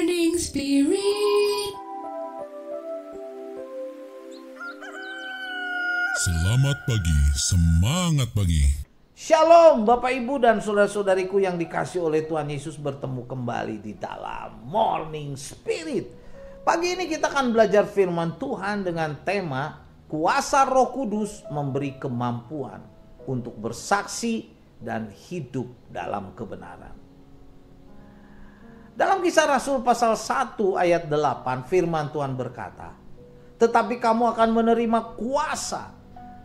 Morning Spirit. Selamat pagi, semangat pagi. Shalom Bapak Ibu dan saudara-saudariku yang dikasih oleh Tuhan Yesus, bertemu kembali di dalam Morning Spirit. Pagi ini kita akan belajar firman Tuhan dengan tema kuasa Roh Kudus memberi kemampuan untuk bersaksi dan hidup dalam kebenaran. Dalam Kisah Rasul pasal 1 ayat 8 firman Tuhan berkata, "Tetapi kamu akan menerima kuasa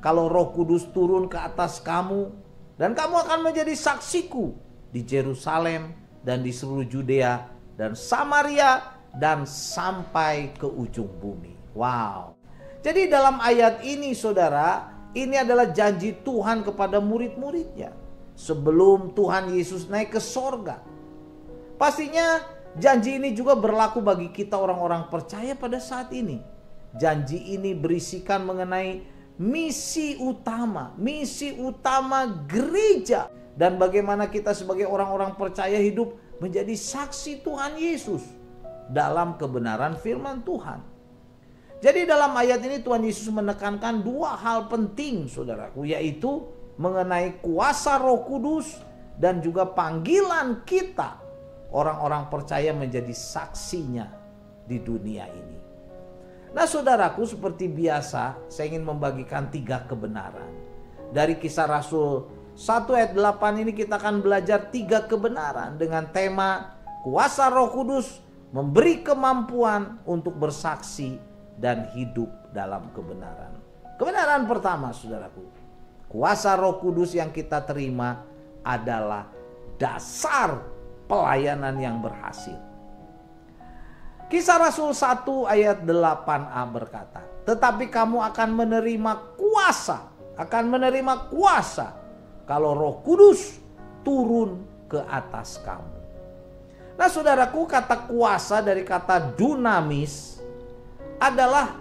kalau Roh Kudus turun ke atas kamu, dan kamu akan menjadi saksiku di Yerusalem dan di seluruh Judea dan Samaria dan sampai ke ujung bumi." Wow. Jadi dalam ayat ini saudara, ini adalah janji Tuhan kepada murid-muridnya sebelum Tuhan Yesus naik ke sorga. Pastinya janji ini juga berlaku bagi kita orang-orang percaya pada saat ini. Janji ini berisikan mengenai misi utama gereja, dan bagaimana kita sebagai orang-orang percaya hidup menjadi saksi Tuhan Yesus dalam kebenaran firman Tuhan. Jadi dalam ayat ini Tuhan Yesus menekankan dua hal penting saudaraku, yaitu mengenai kuasa Roh Kudus dan juga panggilan kita orang-orang percaya menjadi saksinya di dunia ini. Nah saudaraku, seperti biasa saya ingin membagikan 3 kebenaran. Dari Kisah Rasul 1 ayat 8 ini kita akan belajar 3 kebenaran dengan tema kuasa Roh Kudus memberi kemampuan untuk bersaksi dan hidup dalam kebenaran. Kebenaran pertama saudaraku, kuasa Roh Kudus yang kita terima adalah dasar pelayanan yang berhasil. Kisah Rasul 1 ayat 8a berkata, "Tetapi kamu akan menerima kuasa kalau Roh Kudus turun ke atas kamu." Nah saudaraku, kata kuasa dari kata dunamis adalah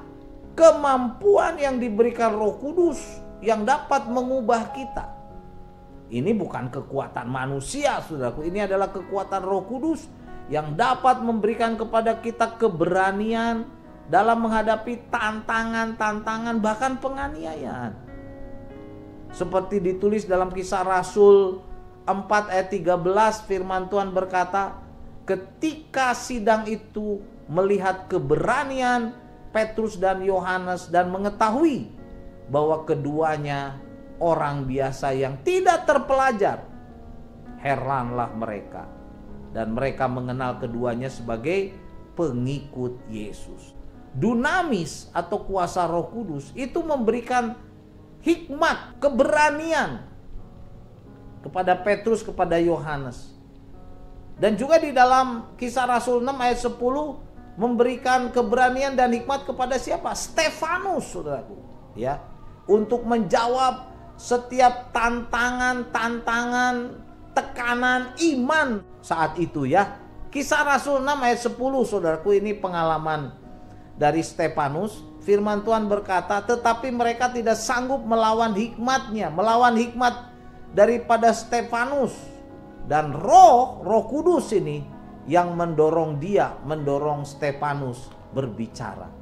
kemampuan yang diberikan Roh Kudus yang dapat mengubah kita. Ini bukan kekuatan manusia saudaraku, ini adalah kekuatan Roh Kudus yang dapat memberikan kepada kita keberanian dalam menghadapi tantangan-tantangan, bahkan penganiayaan. Seperti ditulis dalam Kisah Rasul 4 ayat 13 firman Tuhan berkata, ketika sidang itu melihat keberanian Petrus dan Yohanes dan mengetahui bahwa keduanya orang biasa yang tidak terpelajar, heranlah mereka. Dan mereka mengenal keduanya sebagai pengikut Yesus. Dunamis atau kuasa Roh Kudus itu memberikan hikmat, keberanian kepada Petrus, kepada Yohanes. Dan juga di dalam Kisah Rasul 6 ayat 10 memberikan keberanian dan hikmat kepada siapa? Stefanus saudaraku. Ya, untuk menjawab setiap tantangan, tekanan iman saat itu ya. Kisah Rasul 6 ayat 10 saudaraku, ini pengalaman dari Stefanus. Firman Tuhan berkata, "Tetapi mereka tidak sanggup melawan hikmatnya, melawan hikmat daripada Stefanus. Dan Roh Kudus ini yang mendorong Stefanus berbicara."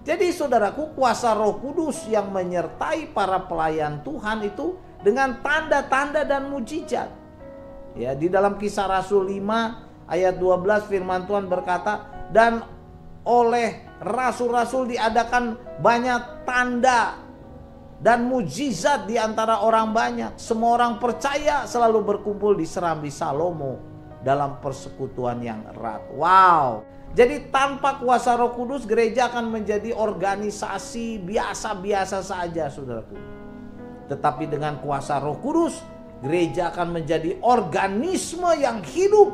Jadi saudaraku, kuasa Roh Kudus yang menyertai para pelayan Tuhan itu dengan tanda-tanda dan mujizat. Ya, di dalam Kisah Rasul 5 ayat 12 firman Tuhan berkata, "Dan oleh rasul-rasul diadakan banyak tanda dan mujizat di antara orang banyak. Semua orang percaya selalu berkumpul di Serambi Salomo dalam persekutuan yang erat." Wow. Jadi tanpa kuasa Roh Kudus, gereja akan menjadi organisasi biasa-biasa saja saudaraku. Tetapi dengan kuasa Roh Kudus, gereja akan menjadi organisme yang hidup,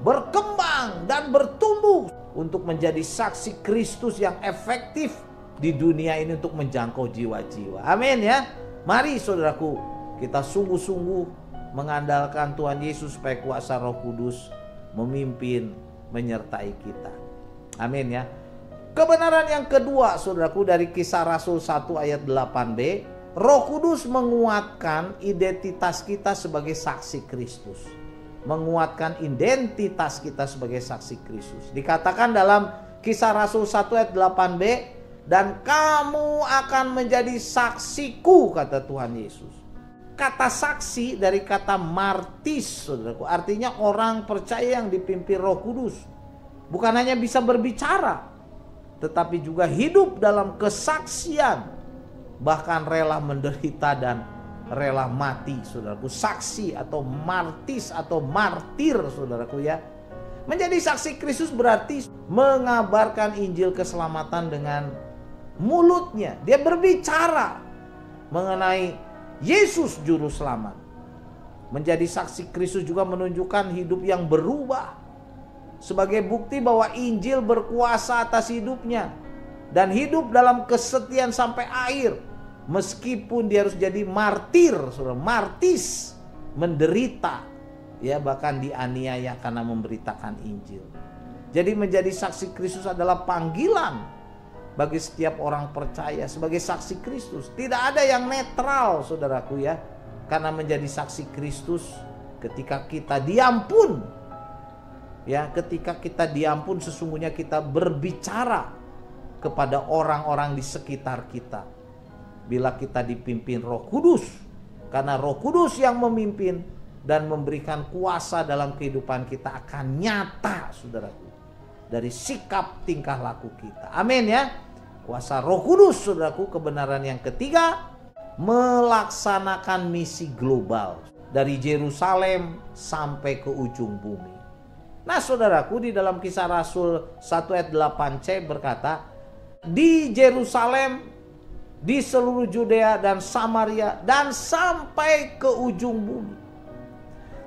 berkembang dan bertumbuh untuk menjadi saksi Kristus yang efektif di dunia ini untuk menjangkau jiwa-jiwa. Amin ya. Mari saudaraku, kita sungguh-sungguh mengandalkan Tuhan Yesus supaya kuasa Roh Kudus memimpin, menyertai kita. Amin ya. Kebenaran yang kedua saudaraku dari Kisah Rasul 1 ayat 8b, Roh Kudus menguatkan identitas kita sebagai saksi Kristus. menguatkan identitas kita sebagai saksi Kristus. Dikatakan dalam Kisah Rasul 1 ayat 8b, dan kamu akan menjadi saksiku, kata Tuhan Yesus. Kata saksi dari kata martis, saudaraku, artinya orang percaya yang dipimpin Roh Kudus. Bukan hanya bisa berbicara, tetapi juga hidup dalam kesaksian, bahkan rela menderita dan rela mati, saudaraku. Saksi atau martis atau martir, saudaraku ya. Menjadi saksi Kristus berarti mengabarkan Injil keselamatan dengan mulutnya. Dia berbicara mengenai Yesus Juru Selamat. Menjadi saksi Kristus juga menunjukkan hidup yang berubah, sebagai bukti bahwa Injil berkuasa atas hidupnya dan hidup dalam kesetiaan sampai akhir. Meskipun dia harus jadi martir, saudara, martis, menderita, ya, bahkan dianiaya karena memberitakan Injil. Jadi menjadi saksi Kristus adalah panggilan bagi setiap orang percaya sebagai saksi Kristus. Tidak ada yang netral, saudaraku ya. Karena menjadi saksi Kristus, ketika kita diam pun, ya, ketika kita diam pun sesungguhnya kita berbicara kepada orang-orang di sekitar kita. Bila kita dipimpin Roh Kudus, karena Roh Kudus yang memimpin dan memberikan kuasa dalam kehidupan kita akan nyata, saudaraku, dari sikap tingkah laku kita. Amin ya. Kuasa Roh Kudus, saudaraku. Kebenaran yang ketiga, melaksanakan misi global dari Yerusalem sampai ke ujung bumi. Nah, saudaraku, di dalam Kisah Rasul 1 ayat 8c berkata, di Yerusalem, di seluruh Judea dan Samaria, dan sampai ke ujung bumi.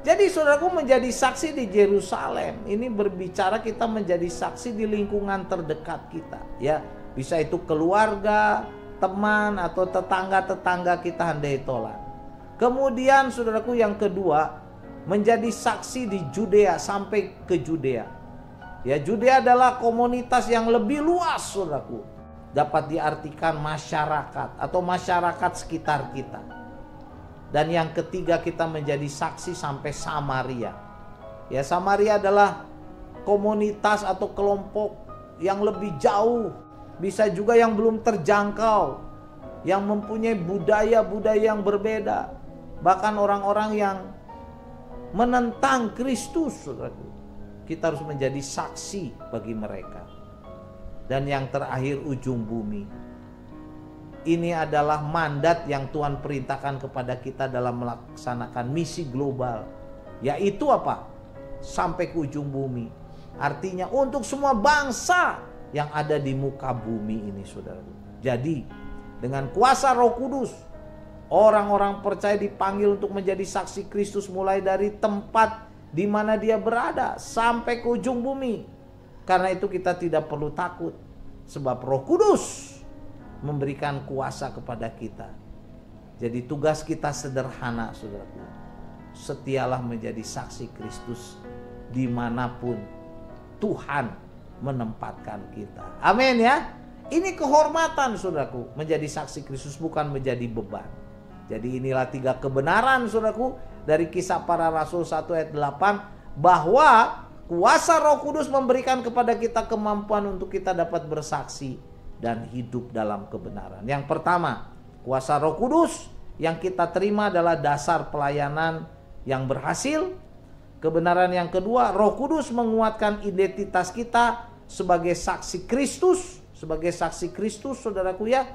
Jadi saudaraku, menjadi saksi di Yerusalem ini berbicara kita menjadi saksi di lingkungan terdekat kita, ya. Bisa itu keluarga, teman, atau tetangga-tetangga kita handai tolan. Kemudian saudaraku yang kedua, menjadi saksi di Judea sampai ke Judea. Ya, Judea adalah komunitas yang lebih luas, saudaraku. Dapat diartikan masyarakat atau masyarakat sekitar kita. Dan yang ketiga, kita menjadi saksi sampai Samaria. Ya, Samaria adalah komunitas atau kelompok yang lebih jauh, bisa juga yang belum terjangkau, yang mempunyai budaya-budaya yang berbeda, bahkan orang-orang yang menentang Kristus, saudaraku. Kita harus menjadi saksi bagi mereka. Dan yang terakhir, ujung bumi. Ini adalah mandat yang Tuhan perintahkan kepada kita dalam melaksanakan misi global. Yaitu apa? Sampai ke ujung bumi. Artinya untuk semua bangsa yang ada di muka bumi ini, saudara. Jadi dengan kuasa Roh Kudus, orang-orang percaya dipanggil untuk menjadi saksi Kristus mulai dari tempat di mana dia berada sampai ke ujung bumi. Karena itu kita tidak perlu takut, sebab Roh Kudus memberikan kuasa kepada kita. Jadi tugas kita sederhana, saudaraku. Setialah menjadi saksi Kristus dimanapun Tuhan menempatkan kita. Amin ya. Ini kehormatan, saudaraku. Menjadi saksi Kristus bukan menjadi beban. Jadi inilah 3 kebenaran, saudaraku, dari Kisah Para Rasul 1 ayat 8, bahwa kuasa Roh Kudus memberikan kepada kita kemampuan untuk kita dapat bersaksi dan hidup dalam kebenaran. Yang pertama, kuasa Roh Kudus yang kita terima adalah dasar pelayanan yang berhasil. Kebenaran yang kedua, Roh Kudus menguatkan identitas kita sebagai saksi Kristus, saudaraku ya,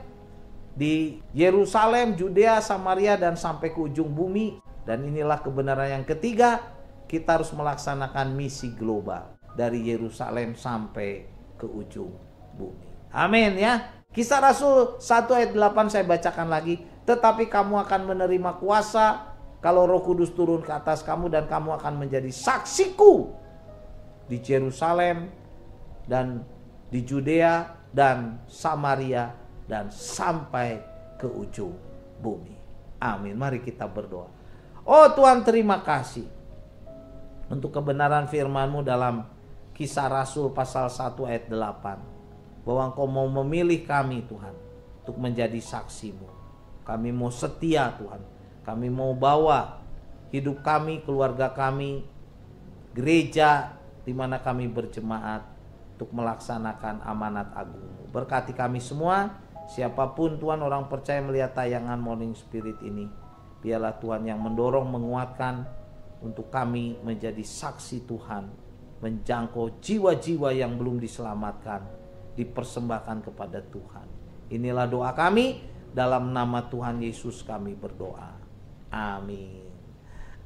di Yerusalem, Judea, Samaria, dan sampai ke ujung bumi. Dan inilah kebenaran yang ketiga, kita harus melaksanakan misi global dari Yerusalem sampai ke ujung bumi. Amin ya. Kisah Rasul 1 ayat 8 saya bacakan lagi. Tetapi kamu akan menerima kuasa kalau Roh Kudus turun ke atas kamu, dan kamu akan menjadi saksiku di Yerusalem dan di Judea dan Samaria dan sampai ke ujung bumi. Amin. Mari kita berdoa. Oh Tuhan, terima kasih untuk kebenaran firman-Mu dalam Kisah Rasul pasal 1 ayat 8. Bahwa Engkau mau memilih kami, Tuhan, untuk menjadi saksi-Mu. Kami mau setia, Tuhan. Kami mau bawa hidup kami, keluarga kami, gereja di mana kami berjemaat untuk melaksanakan amanat agung. Berkati kami semua, siapapun Tuhan orang percaya melihat tayangan Morning Spirit ini. Biarlah Tuhan yang mendorong, menguatkan untuk kami menjadi saksi Tuhan, menjangkau jiwa-jiwa yang belum diselamatkan, dipersembahkan kepada Tuhan. Inilah doa kami, dalam nama Tuhan Yesus kami berdoa. Amin.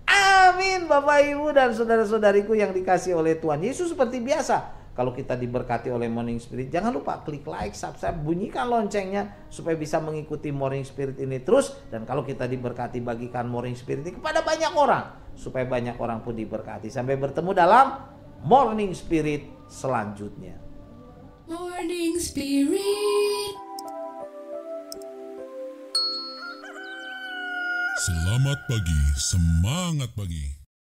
Amin Bapak Ibu dan saudara-saudariku yang dikasihi oleh Tuhan Yesus. Seperti biasa, kalau kita diberkati oleh Morning Spirit, jangan lupa klik like, subscribe, bunyikan loncengnya supaya bisa mengikuti Morning Spirit ini terus. Dan kalau kita diberkati, bagikan Morning Spirit ini kepada banyak orang supaya banyak orang pun diberkati. Sampai bertemu dalam Morning Spirit selanjutnya. Morning Spirit. Selamat pagi, semangat pagi.